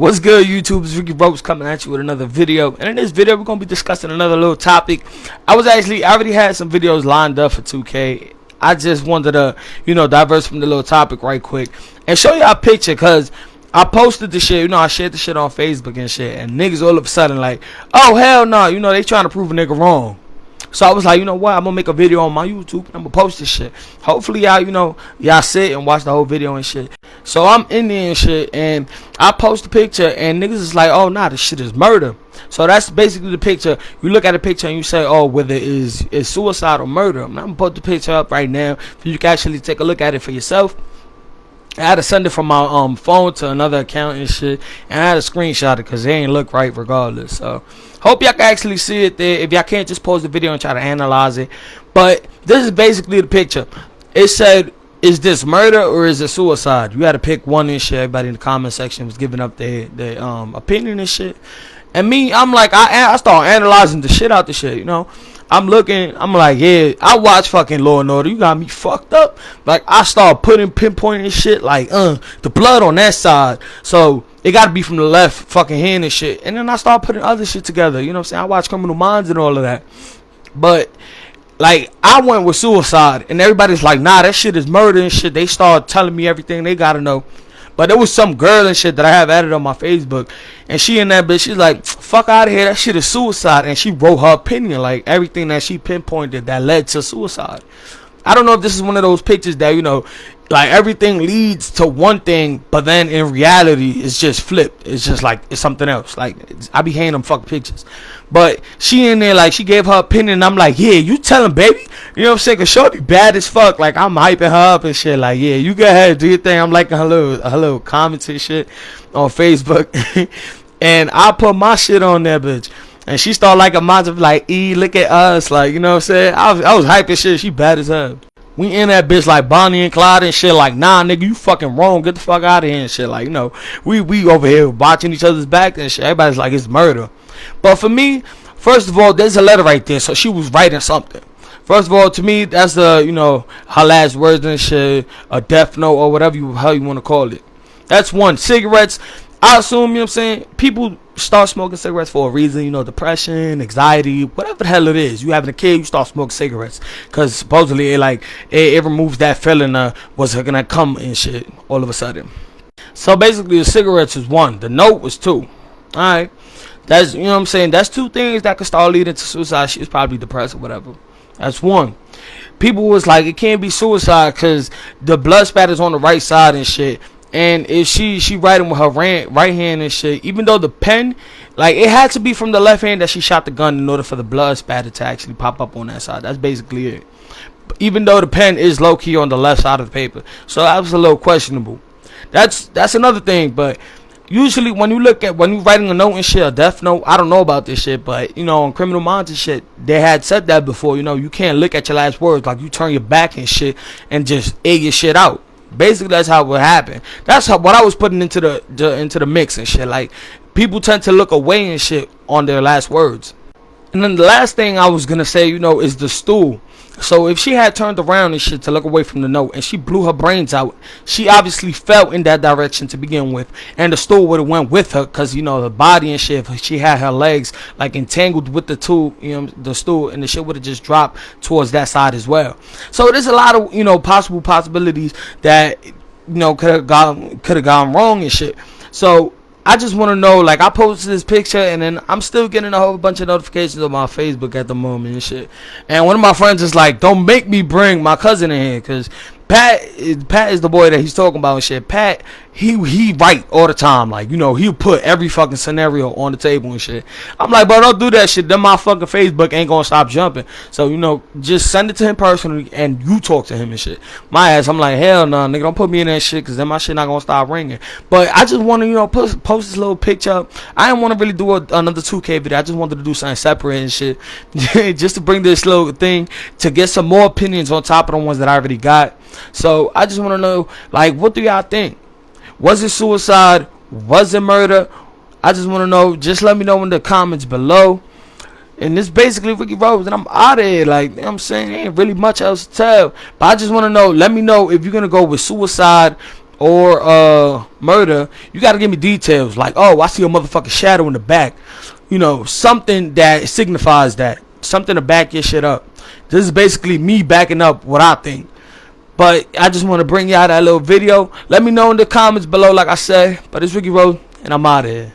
What's good, YouTube? It's Ricky Ropes coming at you with another video. And in this video, we're going to be discussing another little topic. I already had some videos lined up for 2K. I just wanted to, diverse from the little topic right quick and show you a picture, because I posted the shit, I shared the shit on Facebook and shit, and niggas all of a sudden like, oh, hell no, they trying to prove a nigga wrong. So I was like, you know what, I'm gonna make a video on my YouTube and I'm gonna post this shit. Hopefully y'all, y'all sit and watch the whole video and shit. So I'm in there and shit, and I post the picture, and niggas is like, oh nah, this shit is murder. So that's basically the picture. You look at the picture and you say, oh, whether it's suicide or murder. I'm gonna put the picture up right now so you can actually take a look at it for yourself. I had to send it from my phone to another account and shit, and I had to screenshot it because it ain't look right regardless. So hope y'all can actually see it there. If y'all can't, just pause the video and try to analyze it. But this is basically the picture. It said, is this murder or is it suicide? You had to pick one and shit. Everybody in the comment section was giving up their opinion and shit. And me, I'm like, I start analyzing the shit out the shit, I'm looking, I'm like, yeah, I watch fucking Law and Order. You got me fucked up. Like, I start pinpointing shit like, the blood on that side. So it got to be from the left fucking hand and shit. And then I start putting other shit together. You know what I'm saying? I watch Criminal Minds and all of that. But like, I went with suicide, and everybody's like, nah, that shit is murder and shit. They start telling me everything they gotta know. But there was some girl and shit that I have added on my Facebook, and she in that bitch, she's like, fuck out of here, that shit is suicide. And she wrote her opinion, like everything that she pinpointed that led to suicide. I don't know if this is one of those pictures that, like everything leads to one thing, but then in reality it's just flipped. It's just like it's something else. Like, I be hating them fucking pictures. But she in there, like, she gave her opinion, and I'm like, yeah, you tell him, baby. You know what I'm saying? Cause shorty bad as fuck. Like, I'm hyping her up and shit. Like, yeah, you go ahead, do your thing. I'm liking her little comments and shit on Facebook. And I put my shit on there, bitch. And she started like a monster, like, look at us. Like, you know what I'm saying? I was hyping shit. She bad as hell. We in that bitch like Bonnie and Clyde and shit. Like, nah, nigga, you fucking wrong. Get the fuck out of here and shit. Like, we over here watching each other's back and shit. Everybody's like, it's murder. But for me, first of all, there's a letter right there. So she was writing something. First of all, to me, that's the, her last words and shit. A death note or whatever how you want to call it. That's one. Cigarettes. I assume, people start smoking cigarettes for a reason, depression, anxiety, whatever the hell it is. You having a kid, you start smoking cigarettes, because supposedly it removes that feeling of what's gonna come and shit all of a sudden. So basically the cigarettes is one, the note was two. Alright, that's, that's two things that could start leading to suicide. She was probably depressed or whatever. That's one. People was like, it can't be suicide because the blood spatter's on the right side and shit. And if she writing with her right hand and shit, even though the pen, like, it had to be from the left hand that she shot the gun in order for the blood spatter to actually pop up on that side. That's basically it. Even though the pen is low key on the left side of the paper, so that was a little questionable. That's another thing. But usually when you writing a note and shit, a death note, I don't know about this shit, but on Criminal Minds and shit, they had said that before. You can't look at your last words, like you turn your back and shit and just air your shit out. Basically, that's how it would happen. That's what I was putting into the mix and shit. Like, people tend to look away and shit on their last words. And then the last thing I was gonna say, is the stool. So if she had turned around and shit to look away from the note, and she blew her brains out, she obviously fell in that direction to begin with, and the stool would have went with her, cause the body and shit, if she had her legs like entangled with the tool, the stool, and the shit would have just dropped towards that side as well. So there's a lot of possible possibilities that could have gone wrong and shit. So I just want to know, like, I posted this picture, and then I'm still getting a whole bunch of notifications on my Facebook at the moment and shit. And one of my friends is like, don't make me bring my cousin in here, because Pat is the boy that he's talking about and shit. Pat, he write all the time. Like, he'll put every fucking scenario on the table and shit. I'm like, bro, don't do that shit. Then my fucking Facebook ain't gonna stop jumping. So, just send it to him personally and you talk to him and shit. My ass, I'm like, hell no, nigga, don't put me in that shit, because then my shit not gonna stop ringing. But I just want to, post this little picture up. I didn't want to really do another 2K video. I just wanted to do something separate and shit. Just to bring this little thing to get some more opinions on top of the ones that I already got. So I just want to know, like, what do y'all think? Was it suicide? Was it murder? I just want to know. Just let me know in the comments below. And this basically Ricky Ropes, and I'm out of here. Like, I'm saying, ain't really much else to tell. But I just want to know. Let me know if you're gonna go with suicide or murder, you gotta give me details. Like, oh, I see a motherfucking shadow in the back. You know, something that signifies that. Something to back your shit up. This is basically me backing up what I think. But I just want to bring y'all that little video. Let me know in the comments below, like I said. But it's Ricky Rose, and I'm out of here.